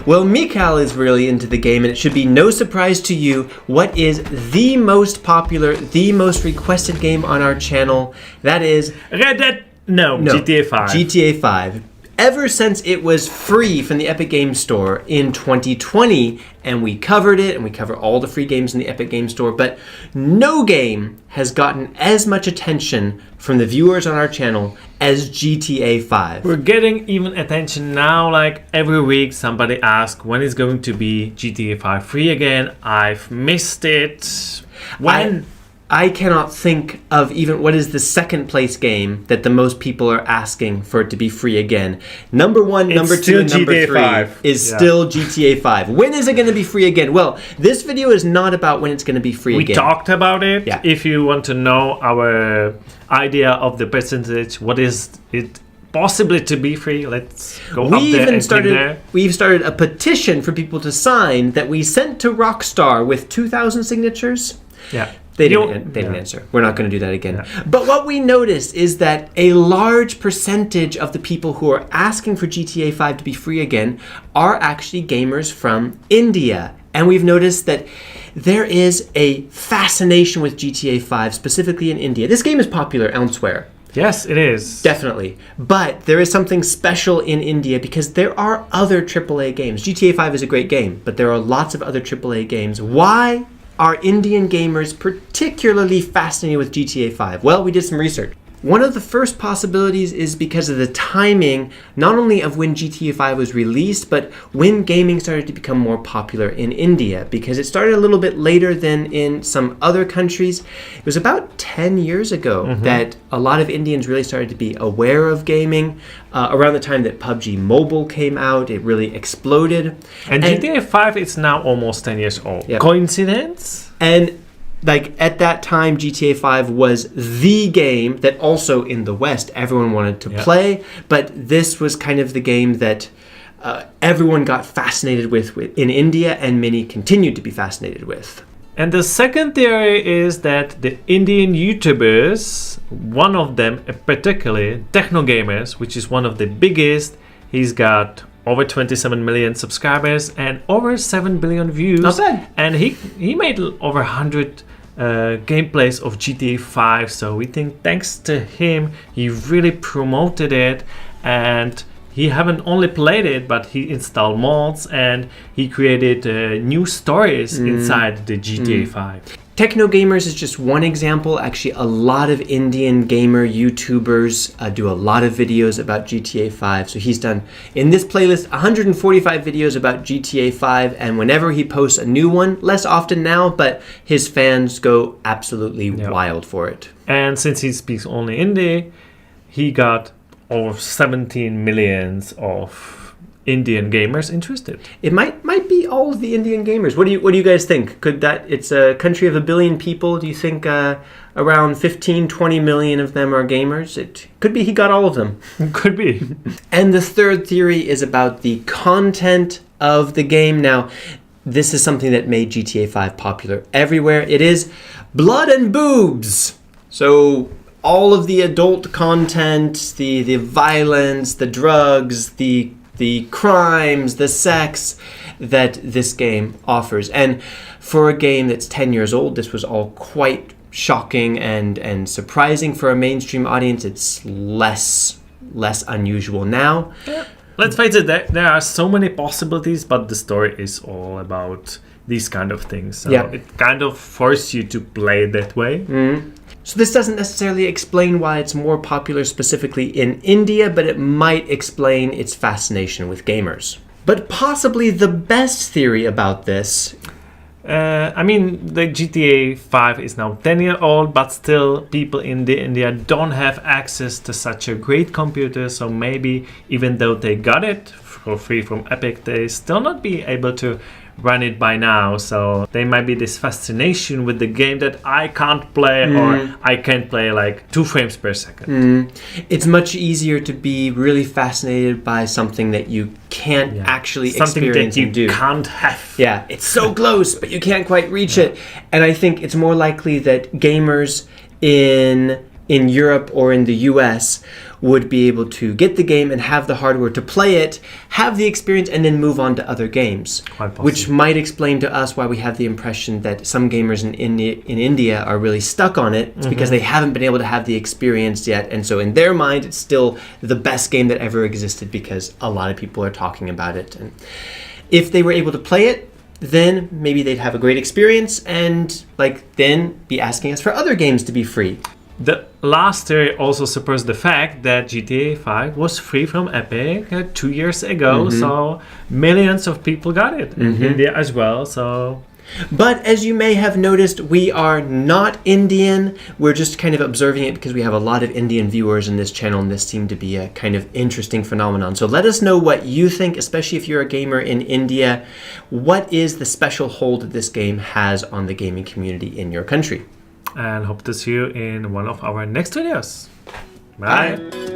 Well, Michal is really into the game, and it should be no surprise to you what is the most popular, the most requested game on our channel. That is... GTA 5. GTA 5. Ever since it was free from the Epic Games Store in 2020, and we covered it, and we cover all the free games in the Epic Games Store, but no game has gotten as much attention from the viewers on our channel as GTA 5. We're getting even attention now, like every week somebody asks when is going to be GTA 5 free again. I've missed it. When? I cannot think of even what is the second place game that the most people are asking for it to be free again. Number one, number two, and number GTA three 5. is still GTA 5. When is it going to be free again? Well, this video is not about when it's going to be free again. We talked about it. Yeah. If you want to know our idea of the percentage, what is it possibly to be free, let's go up there and click there. We've started a petition for people to sign that we sent to Rockstar with 2,000 signatures. Yeah. They didn't answer. We're not going to do that again. Yeah. But what we noticed is that a large percentage of the people who are asking for GTA 5 to be free again are actually gamers from India. And we've noticed that there is a fascination with GTA 5, specifically in India. This game is popular elsewhere. Yes, it is. Definitely. But there is something special in India because there are other AAA games. GTA 5 is a great game, but there are lots of other AAA games. Why are Indian gamers particularly fascinated with GTA 5? Well, we did some research. One of the first possibilities is because of the timing, not only of when GTA 5 was released, but when gaming started to become more popular in India, because it started a little bit later than in some other countries. It was about 10 years ago that a lot of Indians really started to be aware of gaming. Around the time that PUBG Mobile came out, it really exploded. And GTA 5 is now almost 10 years old. Yep. Coincidence? And like at that time, GTA 5 was the game that also in the West everyone wanted to play, but this was kind of the game that everyone got fascinated with in India, and many continued to be fascinated with. And the second theory is that the Indian YouTubers, one of them particularly, Techno Gamers, which is one of the biggest, he's got over 27 million subscribers and over 7 billion views. Not bad. And he made over 100 gameplays of GTA 5. So we think thanks to him, he really promoted it, and he haven't only played it, but he installed mods and he created new stories inside the GTA 5. Techno Gamers is just one example. Actually, a lot of Indian gamer YouTubers do a lot of videos about GTA 5. So he's done, in this playlist, 145 videos about GTA 5. And whenever he posts a new one, less often now, but his fans go absolutely wild for it. And since he speaks only Hindi, he got over 17 millions of Indian gamers interested. It might be all of the Indian gamers. What do you guys think? Could that, it's a country of 1 billion people. Do you think around 15-20 million of them are gamers? It could be he got all of them. Could be. And the third theory is about the content of the game. Now, this is something that made GTA 5 popular everywhere. It is blood and boobs. So all of the adult content, the violence, the drugs, the crimes, the sex that this game offers. And for a game that's 10 years old, this was all quite shocking and surprising for a mainstream audience. It's less unusual now. Yeah. Let's face it, there are so many possibilities, but the story is all about these kind of things. So it kind of forces you to play that way. So this doesn't necessarily explain why it's more popular specifically in India, but it might explain its fascination with gamers. But possibly the best theory about this... I mean, the GTA 5 is now 10 years old, but still people in India don't have access to such a great computer. So maybe even though they got it for free from Epic, they still not be able to run it by now. So there might be this fascination with the game that I can't play or I can't play like 2 frames per second. It's much easier to be really fascinated by something that you can't actually experience and do. Something that you can't have. Yeah, it's so close, but you can't quite reach it. And I think it's more likely that gamers in Europe or in the US would be able to get the game and have the hardware to play it, have the experience, and then move on to other games. Which might explain to us why we have the impression that some gamers in India are really stuck on it. It's because they haven't been able to have the experience yet, and so in their mind it's still the best game that ever existed because a lot of people are talking about it. And if they were able to play it, then maybe they'd have a great experience and then be asking us for other games to be free. The last theory also supports the fact that GTA 5 was free from Epic 2 years ago, so millions of people got it in India as well. So, but as you may have noticed, we are not Indian. We're just kind of observing it because we have a lot of Indian viewers in this channel, and this seemed to be a kind of interesting phenomenon. So let us know what you think, especially if you're a gamer in India. What is the special hold that this game has on the gaming community in your country? And hope to see you in one of our next videos. Bye.